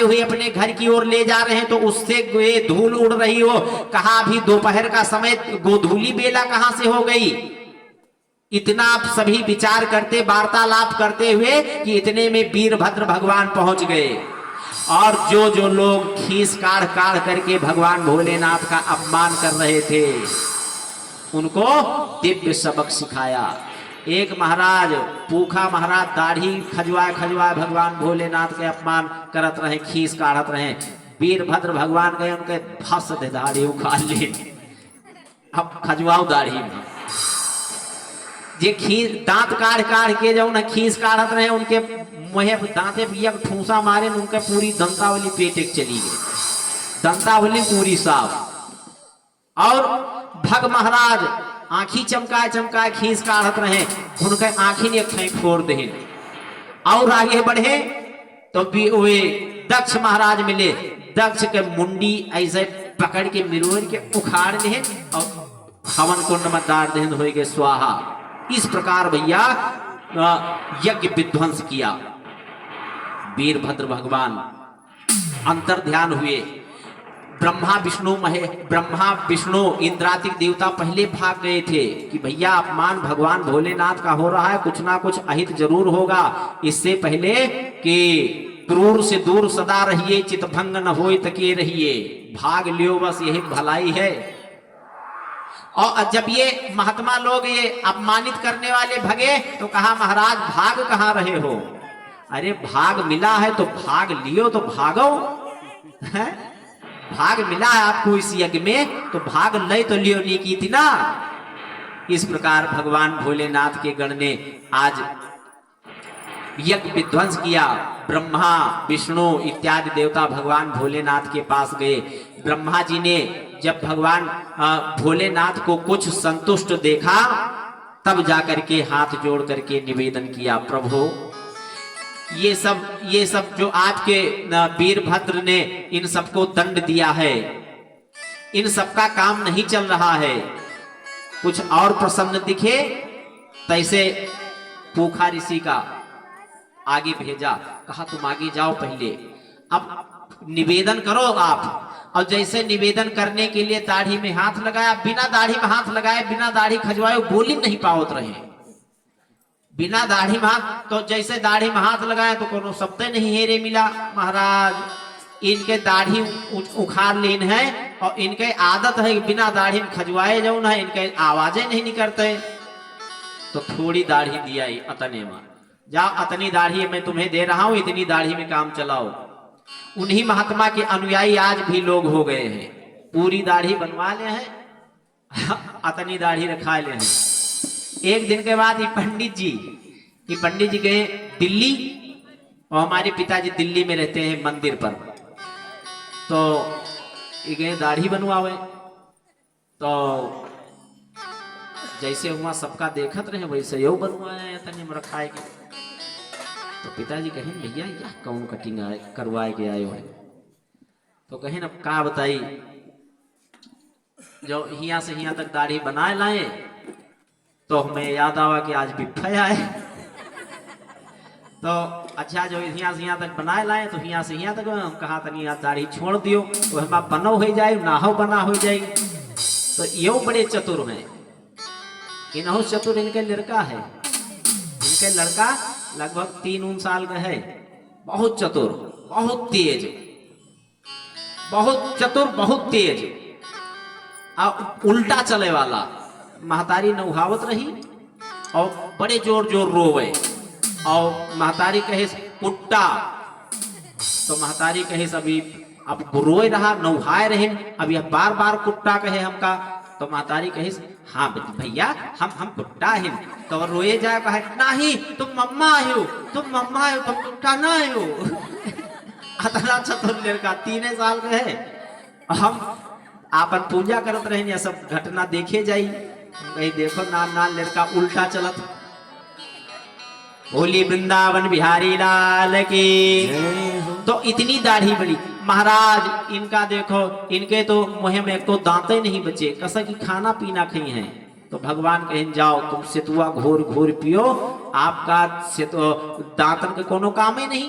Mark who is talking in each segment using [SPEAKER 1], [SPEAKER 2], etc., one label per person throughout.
[SPEAKER 1] हुए अपने घर की ओर ले जा रहे हैं तो उससे धूल उड़ रही हो। कहा अभी दोपहर का समय, गोधूली बेला कहां से हो गई। इतना आप सभी विचार करते, वार्तालाप करते हुए कि इतने में वीरभद्र भगवान पहुंच गए। और जो जो लोग खीस काढ़ काढ़ करके भगवान भोलेनाथ का अपमान कर रहे थे, उनको दिव्य सबक सिखाया। एक महाराज, पूखा महाराज, दाढ़ी खजवाए खजवाए भगवान भोलेनाथ के अपमान करत रहे, खीस काढ़त रहे। वीरभद्र भगवान गए, उनके भस दे दाढ़ी उखाड़ ली। अब खजवाओ दाढ़ी में जे खीस, दांत काढ़ काढ़ के जो न खीस काढ़त रहे, उनके मुहे दांते पिया ठूसा मारे, उनके पूरी दंतावली पेटे चली गई, दंतावली पूरी साफ। और भग महाराज आंखी चमकाए चमकाए खीस काढ़त रहे, उनके आंखी ने खई फोड़ दे। और आगे बढ़े तो वे दक्ष महाराज मिले। दक्ष के मुंडी ऐसे पकड़ के मिरोड़ के उखाड़ दे और हवन कुंड में डाल दे, हो गए स्वाहा। इस प्रकार भैया यज्ञ विध्वंस किया। वीरभद्र भगवान अंतर ध्यान हुए। ब्रह्मा विष्णु इंद्रादिक देवता पहले भाग गए थे कि भैया अपमान भगवान भोलेनाथ का हो रहा है, कुछ ना कुछ अहित जरूर होगा। इससे पहले कि क्रूर से दूर सदा रहिए, चितभंग न होए तके रहिए, भाग लियो बस यही भलाई है। और जब ये महात्मा लोग ये अपमानित करने वाले भगे तो कहा महाराज भाग कहाँ रहे हो। अरे भाग मिला है तो भाग लियो, तो भागो है? भाग मिला है आपको इस यज्ञ में तो भाग ले तो लियो नहीं की थी ना। इस प्रकार भगवान भोलेनाथ के गण ने आज यज्ञ विध्वंस किया। ब्रह्मा विष्णु इत्यादि देवता भगवान भोलेनाथ के पास गए। ब्रह्मा जी ने जब भगवान भोलेनाथ को कुछ संतुष्ट देखा, तब जाकर के हाथ जोड़ करके निवेदन किया, प्रभु ये सब जो आपके वीरभद्र ने इन सबको दंड दिया है, इन सबका काम नहीं चल रहा है, कुछ और प्रसन्न दिखे। तैसे पूखा ऋषि का आगे भेजा, कहा तुम आगे जाओ पहले, अब निवेदन करो आप। और जैसे निवेदन करने के लिए दाढ़ी में हाथ लगाया, बिना दाढ़ी में हाथ लगाए, बिना दाढ़ी खजवाए बोल ही नहीं पावत रहे। बिना दाढ़ी में हाथ, तो जैसे दाढ़ी में हाथ लगाए तो कोनो शब्द नहीं हेरे मिला। महाराज इनके दाढ़ी उखाड़ लीन है और इनके आदत है बिना दाढ़ी में खजवाए जाओ ना, इनके आवाजें नहीं निकलते। तो थोड़ी दाढ़ी दिया अतने में, जाओ अतनी दाढ़ी मैं तुम्हें दे रहा हूं, इतनी दाढ़ी में काम चलाओ। उन्हीं महात्मा के अनुयायी आज भी लोग हो गए हैं, पूरी दाढ़ी बनवा ले हैं, अतनी दाढ़ी रखा ले हैं। एक दिन के बाद ये पंडित जी गए दिल्ली, और हमारे पिताजी दिल्ली में रहते हैं मंदिर पर, तो ये गए दाढ़ी बनवावे। तो जैसे हुआ सबका देखत रहे वैसे यो बनवाया तने में रखाए के। तो पिताजी कहें भैया यह कौन कटिंग करवाए के आयो है। तो कहें अब का बताई, जो हिया से हिया तक दाढ़ी बनाए लाए तो हमें याद आवा कि आज बिफा है। तो अच्छा जो हिया से हिया तक बनाए लाए तो हिया से हिया तक हम कहा तनी दाढ़ी छोड़ दियो तो हम बनो हो जाए, ना हो बना हो जाए। तो यो बड़े चतुर हैं, इन्हों चतुर इनके लड़का है, इनके लड़का लगभग 3 साल का है, बहुत चतुर, बहुत तेज, बहुत चतुर, बहुत तेज, और उल्टा चले वाला। महतारी नौहावत रही और बड़े जोर जोर रोवे, और महतारी कहे कुट्टा, तो महतारी कहे अभी अब रोए रहा, नौहाए रहे, अब यह बार बार कुट्टा कहे हमका। तो महतारी कहे हाँ भैया हम कुट्टा हैं। तो रोए जाए कहे नहीं तुम मम्मा हो, तुम मम्मा हो, तुम कुट्टा ना हो। अतना चतुर लड़का 3 साल का है। हम आपन पूजा करत रहे, यह सब घटना देखे जाई, वही देखो नान लड़का उल्टा चलत। बोली वृंदावन बिहारी लाल की। तो इतनी दाढ़ी बड़ी महाराज, इनका देखो, इनके तो मुँह में तो दांते नहीं बचे, कसा की खाना पीना खई हैं। तो भगवान कहें जाओ तुम सेतुआ घोर घोर पियो, आपका से तो दांतन के कोनो काम ही नहीं।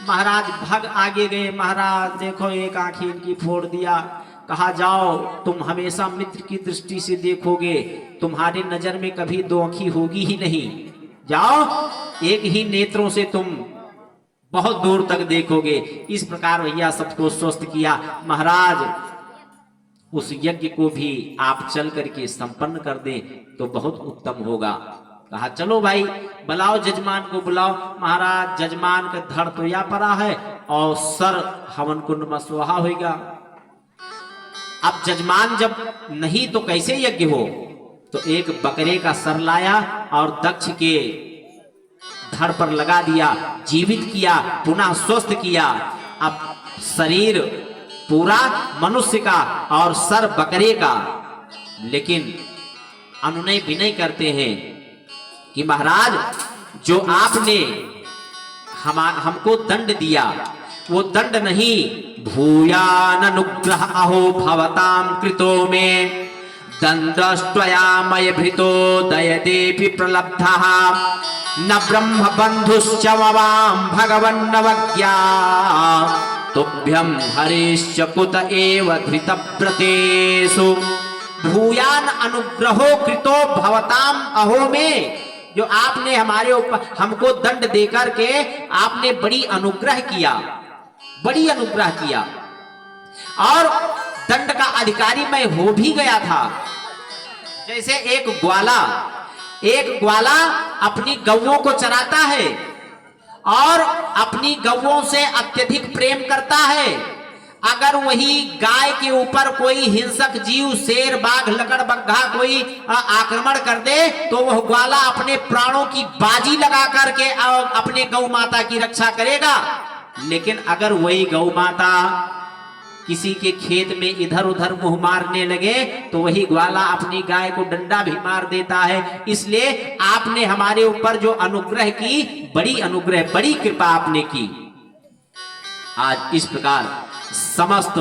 [SPEAKER 1] महाराज भग आगे गए। महाराज देखो एक आंखें इनकी फोड़ दिया। कहा जाओ तुम हमेशा मित्र की दृष्टि से देखोगे, तुम्हारे नजर में कभी दो आंखी होगी ही नहीं। जाओ एक ही नेत्रों से तुम बहुत दूर तक देखोगे। इस प्रकार भैया सबको स्वस्थ किया। महाराज उस यज्ञ को भी आप चल करके संपन्न कर दें तो बहुत उत्तम होगा। कहा चलो भाई बुलाओ जजमान को बुलाओ। महाराज जजमान का धड़ तो या पड़ा है और सर हवन कुंड में सुहा होगा। अब जजमान जब नहीं तो कैसे यज्ञ हो, तो एक बकरे का सर लाया और दक्ष के धड़ पर लगा दिया, जीवित किया, पुनः स्वस्थ किया। अब शरीर पूरा मनुष्य का और सर बकरे का। लेकिन अनुनय विनय करते हैं कि महाराज जो आपने हमको दंड दिया वो दंड नहीं, भूयान अनुग्रह अहो भवताम कृतो में दंडस्त्वया मय भृतो दयदेपि प्रलब्धः न ब्रह्म बंधुश्च मवाम भगवन्नवज्ञा तुभ्यं हरिश्च कुत एव धृतव्रतेषु। भूयान अनुग्रहो कृतो भवताम अहो में, जो आपने हमारे ऊपर हमको दंड देकर के आपने बड़ी अनुग्रह किया, बड़ी अनुग्रह किया। और दंड का अधिकारी मैं हो भी गया था। जैसे एक ग्वाला अपनी गौओं को चराता है और अपनी गौओं से अत्यधिक प्रेम करता है। अगर वही गाय के ऊपर कोई हिंसक जीव, शेर, बाघ, लकड़बग्घा कोई आक्रमण कर दे तो वह ग्वाला अपने प्राणों की बाजी लगा करके अपने गौ माता की रक्षा करेगा। लेकिन अगर वही गौ माता किसी के खेत में इधर उधर मुंह मारने लगे तो वही ग्वाला अपनी गाय को डंडा भी मार देता है। इसलिए आपने हमारे ऊपर जो अनुग्रह की, बड़ी अनुग्रह, बड़ी कृपा आपने की। आज इस प्रकार समस्त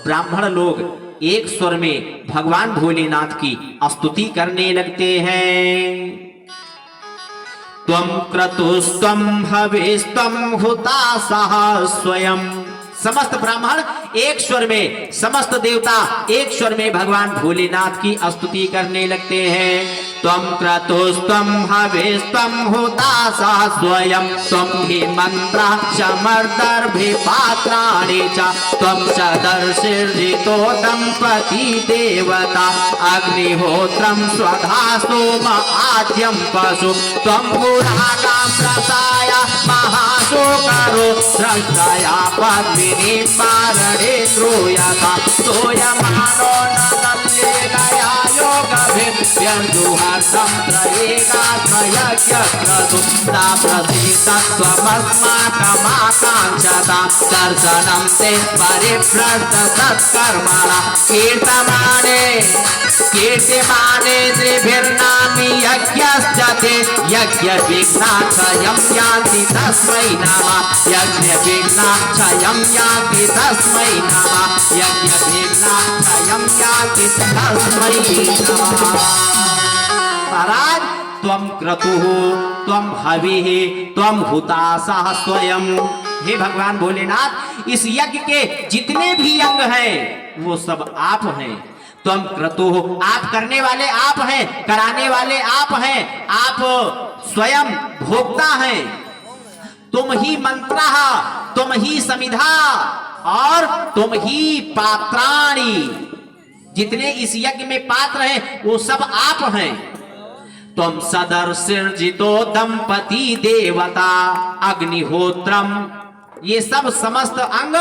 [SPEAKER 1] ब्राह्मण लोग एक स्वर में भगवान भोलेनाथ की स्तुति करने लगते हैं। त्वं क्रतुस्त्वं हविस्त्वं हुतासः स्वयं। समस्त ब्राह्मण एक स्वर में, समस्त देवता एक स्वर में भगवान भोलेनाथ की स्तुति करने लगते हैं। त्वं क्रतुस्त्वं हविस्त्वं हुतासः स्वयं त्वं हि मंत्रः समर्दर्भे पात्राणि च त्वं च दर्शिर्जितो दंपति देवता अग्निहोत्रं स्वधा सोम आद्यं पशु त्वं पुराणां प्रसाय महाशोकरो स्रष्टया पद्मिनी पारणे त्रोयता सोयमानो नदल्लेलया योगभिर्व्यर्जुहर्षं त्रयेगात्रयज्ञक्रतु ताप्रसीदत्वमस्माकमाकाङ्क्षता दर्शनं ते परिभ्रष्टसत्कर्मणा कीर्तिमाने त्रिभिर्नामी यज्ञश्च ते यज्ञविघ्नाक्षयं यान्ति तस्मै नमः यज्ञविघ्नाक्षयं यान्ति तस्मै नमः यज्ञविघ्नाक्षयं यान्ति तस्मै नमः। महाराज त्वं क्रतुः त्वं हविः त्वं हुतासः स्वयं। हे भगवान भोलेनाथ, इस यज्ञ के जितने भी अंग हैं वो सब आप हैं। त्वं क्रतुः, आप करने वाले आप हैं, कराने वाले आप हैं, आप स्वयं भोक्ता हैं। तुम ही मंत्रः, तुम ही समिधा और तुम ही पात्राणि। जितने इस यज्ञ में पात्र हैं वो सब आप हैं। त्वं सदर्शिर्जितो दंपति देवता अग्निहोत्रम। ये सब समस्त अंग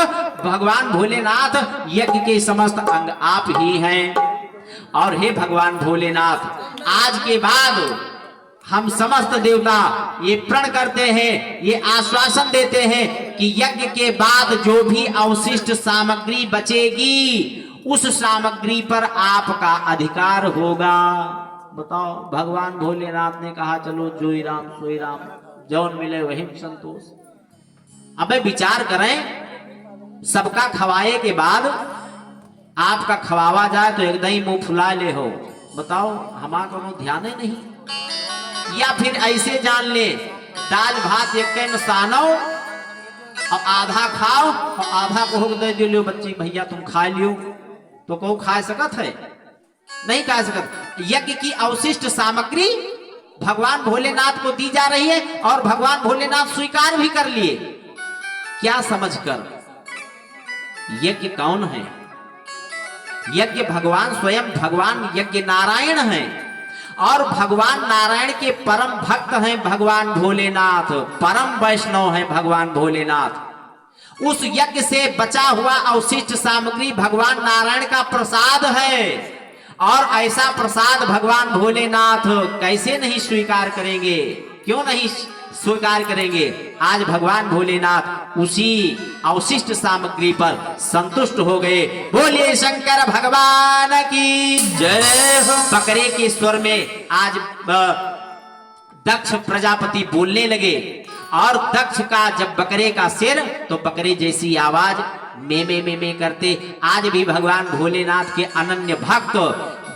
[SPEAKER 1] भगवान भोलेनाथ, यज्ञ के समस्त अंग आप ही हैं। और हे भगवान भोलेनाथ, आज के बाद हम समस्त देवता ये प्रण करते हैं, ये आश्वासन देते हैं कि यज्ञ के बाद जो भी अवशिष्ट सामग्री बचेगी उस सामग्री पर आपका अधिकार होगा। बताओ, भगवान भोलेनाथ ने कहा चलो जोई राम सोई राम, जौन मिले वही संतोष। अबे विचार करें, सबका खवाए के बाद आपका खवावा जाए तो एकदम ही मुंह फुला ले हो। बताओ, हमारा कोनो ध्यान ही नहीं। या फिर ऐसे जान ले, दाल भात एक सानो और आधा खाओ और आधा को दे दियो बच्ची भैया तुम खा लियो, तो को खा सकत है? नहीं खा सकत। यज्ञ की अवशिष्ट सामग्री भगवान भोलेनाथ को दी जा रही है और भगवान भोलेनाथ स्वीकार भी कर लिए। क्या समझकर? यज्ञ कौन है? यज्ञ भगवान स्वयं, भगवान यज्ञ नारायण हैं और भगवान नारायण के परम भक्त हैं भगवान भोलेनाथ, परम वैष्णव हैं भगवान भोलेनाथ। उस यज्ञ से बचा हुआ अवशिष्ट सामग्री भगवान नारायण का प्रसाद है और ऐसा प्रसाद भगवान भोलेनाथ कैसे नहीं स्वीकार करेंगे? क्यों नहीं स्वीकार करेंगे? आज भगवान भोलेनाथ उसी अवशिष्ट सामग्री पर संतुष्ट हो गए। बोलिए शंकर भगवान की जय हो। बकरे के स्वर में आज दक्ष प्रजापति बोलने लगे और दक्ष का जब बकरे का सिर, तो बकरे जैसी आवाज में करते। आज भी भगवान भोलेनाथ के अनन्य भक्त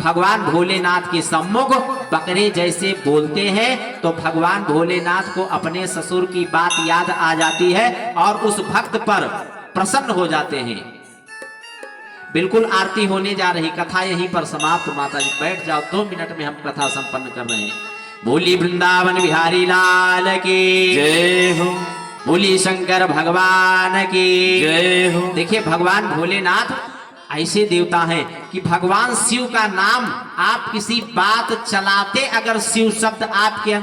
[SPEAKER 1] भगवान भोलेनाथ के सम्मुख बकरे जैसे बोलते हैं, तो भगवान भोलेनाथ को अपने ससुर की बात याद आ जाती है और उस भक्त पर प्रसन्न हो जाते हैं। बिल्कुल आरती होने जा रही, कथा यहीं पर समाप्त। माता जी बैठ जाओ, 2 मिनट में हम कथा संपन्न कर रहे हैं। बोली वृंदावन बिहारी लाल की
[SPEAKER 2] जय हो।
[SPEAKER 1] बोली शंकर भगवान की
[SPEAKER 2] जय हो।
[SPEAKER 1] देखिए भगवान भोलेनाथ ऐसे देवता हैं कि भगवान शिव का नाम आप किसी बात चलाते, अगर शिव शब्द आपके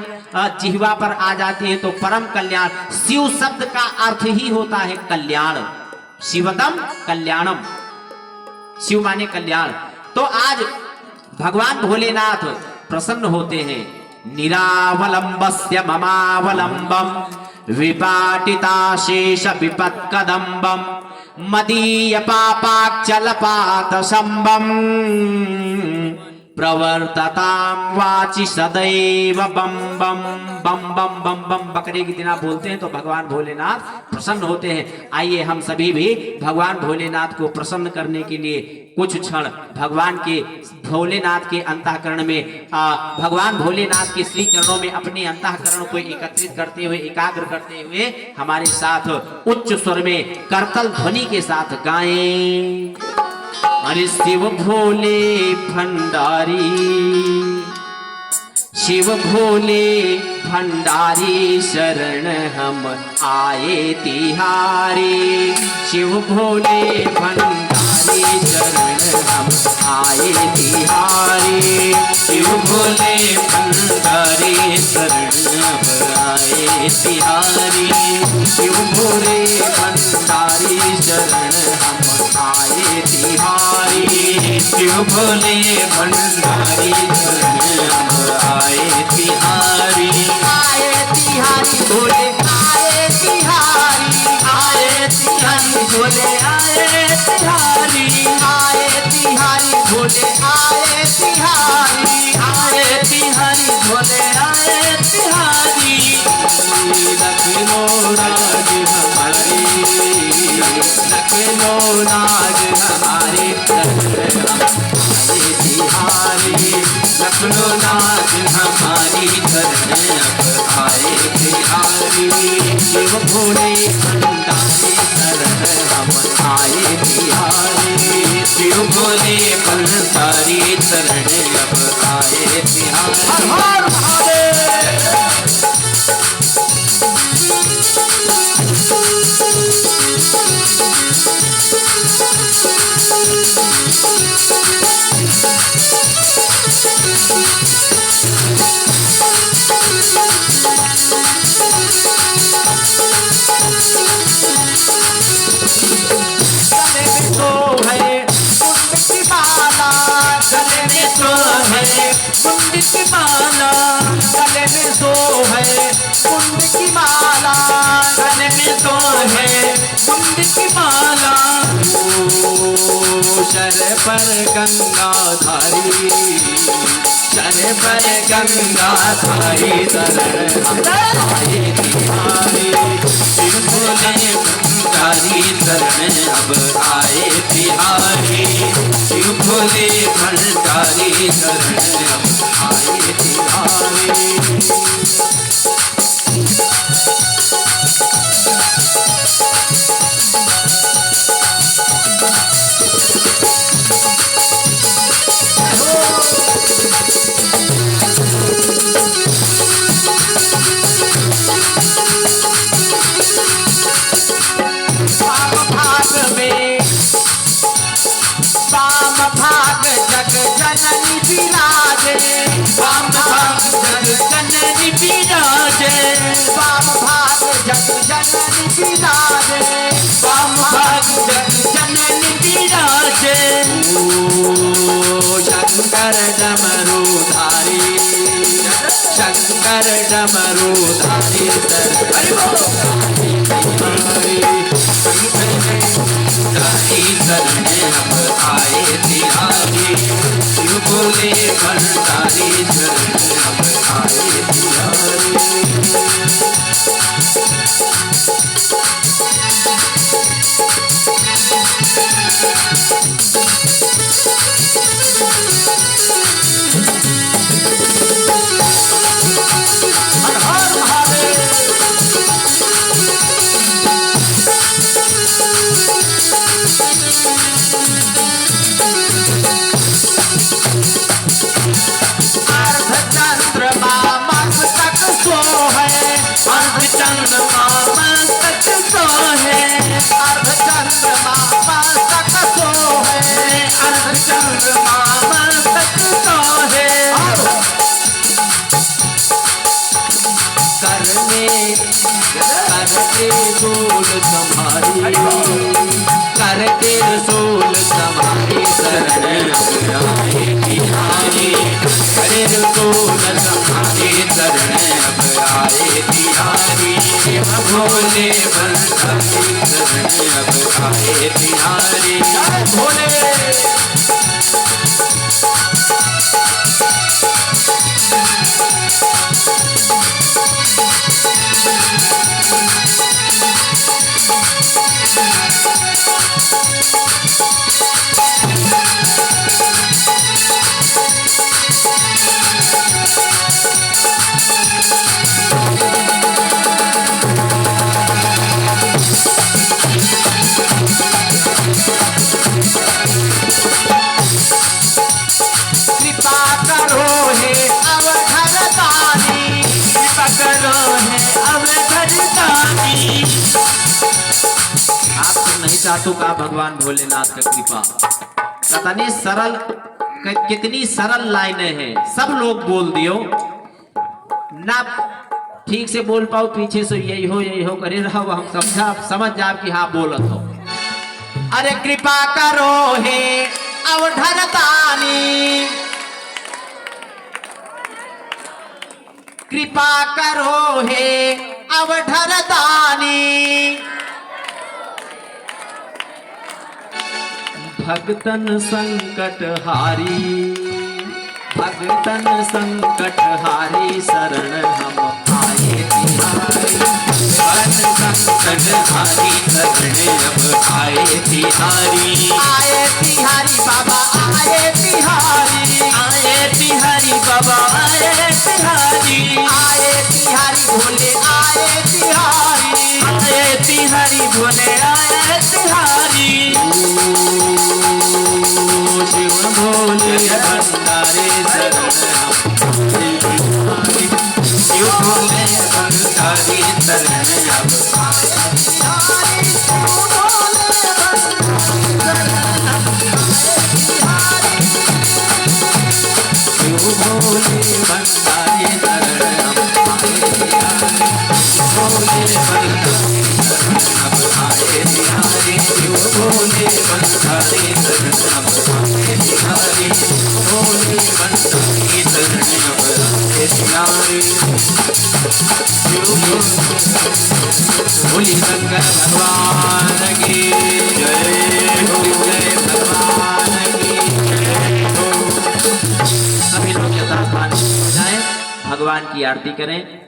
[SPEAKER 1] जिह्वा पर आ जाती है तो परम कल्याण। शिव शब्द का अर्थ ही होता है कल्याण, शिवदम कल्याणम, शिव माने कल्याण। तो आज भगवान भोलेनाथ प्रसन्न होते हैं। निरावलंबस्य ममावलंबम विपाटिता शेष विपत्कदंबम मदीय पापाक्षलपात शंबम प्रवर्तताम वाचि सदैव बम बम बम बम बम बम। बकरे की दिन आप बोलते हैं तो भगवान भोलेनाथ प्रसन्न होते हैं। आइए हम सभी भी भगवान भोलेनाथ को प्रसन्न करने के लिए कुछ क्षण भगवान के भोलेनाथ के अंतःकरण में भगवान भोलेनाथ के श्री चरणों में अपने अंतःकरण को एकत्रित करते हुए, एकाग्र करते हुए हमारे साथ उच्च स्वर में करतल ध्वनि के साथ गाएं। अरे शिव भोले भंडारी, शिव भोले भंडारी शरण हम आए तिहारी। शिव भोले भंडारी शरण हम आए तिहारी। शिव भोले भंडारी शरण हम आए तिहारी। शिव भोले भंडारी शरण हम आए तिहारी। शिव भोले भंडारी शरण हम आए तिहारी। आए तिहारी भोले आए तिहारी। आए तिहारी भोले आए तिहारी। आए तिहारी भोले आए तिहारी। आए तिहारी भोले आए तिहारी। लखनऊ राज हमारी, लखनऊ राज हमारी आए तिहारी। लखनऊ राज हमारी आए तिहारी। शिव भोले भंडारी शरण हम आए तिहारी। शिव भोले भंडारी शरण अब आए तिहारी। कुंड की माला गले में सो है, कुंड की माला गले में सो है, कुंड की माला। ओ शर पर गंगाधारी, शर पर गंगाधारी शरण आए तिहारी। शिव भोले भंडारी शरण अब आए तिहारी। शिव भोले भंडारी शरण अब आए तिहारी। भाग जग जननी विराजे,
[SPEAKER 2] वाम भाग जग जननी विराजे,
[SPEAKER 1] वाम भाग जग जननी विराजे,
[SPEAKER 2] वाम भाग जग जननी विराजे। ओ शंकर डमरूधारी, शंकर डमरूधारी सर हरि बोल शरणे हम आए तिहारी, शिव बोले भंडारी शरणे हम आए तिहारी।
[SPEAKER 1] हर हर महादेव। अर्धचंद्रमा मस्तक सोहे,
[SPEAKER 2] अर्धचंद्रमा मस्तक सोहे,
[SPEAKER 1] अर्धचंद्रमा मस्तक सोहे,
[SPEAKER 2] अर्धचंद्रमा मस्तक सोहे। करते रसूल तुम्हारी, करते रसूल तुम्हारी शरण अब आए तिहारी, करे रसूल तुम्हारी शरण अब आए तिहारी। शिव भोले भंडारी शरण अब आए तिहारी।
[SPEAKER 1] जय भोले। कृपा करो हे अवधरतानी,
[SPEAKER 2] कृपा करो है अवधरतानी।
[SPEAKER 1] आप तो नहीं चाहते का भगवान भोलेनाथ का कृपा। कितनी सरल, कितनी सरल लाइनें हैं, सब लोग बोल दियो ना, ठीक से बोल पाओ, पीछे से यही हो करे रहो, हम समझा समझ जाओ कि हाँ बोलत हो। अरे कृपा करो हे अवधरतानी, कृपा करो हे अवधरतानी,
[SPEAKER 2] भगतन संकट हारी, भगतन संकट हारी शरण हम आए तिहारी। भगतन संकट हारी शरण अब आए तिहारी।
[SPEAKER 1] आए तिहारी बाबा आए तिहारी,
[SPEAKER 2] आए तिहारी बाबा आए तिहारी,
[SPEAKER 1] आए तिहारी भोले आए तिहारी,
[SPEAKER 2] आए तिहारी भोले आए तिहारी। ओ शिव भोले भंडारे शरण हम आए तिहारी, शिव भोले भंडारी शरण अब आए
[SPEAKER 1] तिहारी भोले
[SPEAKER 2] शिव भोले भंडारी शरण हम आए तिहारी, भोले भंडारी शरण अब आए तिहारी। शिव भोले भंडारी शरण अब आए तिहारी, भोले भंडारी शरण अब आए तिहारी। भोले शंकर भगवान की जय हो, जय भगवान की जय हो।
[SPEAKER 1] सभी लोग यथास्थान हो जाएं, भगवान की आरती करें।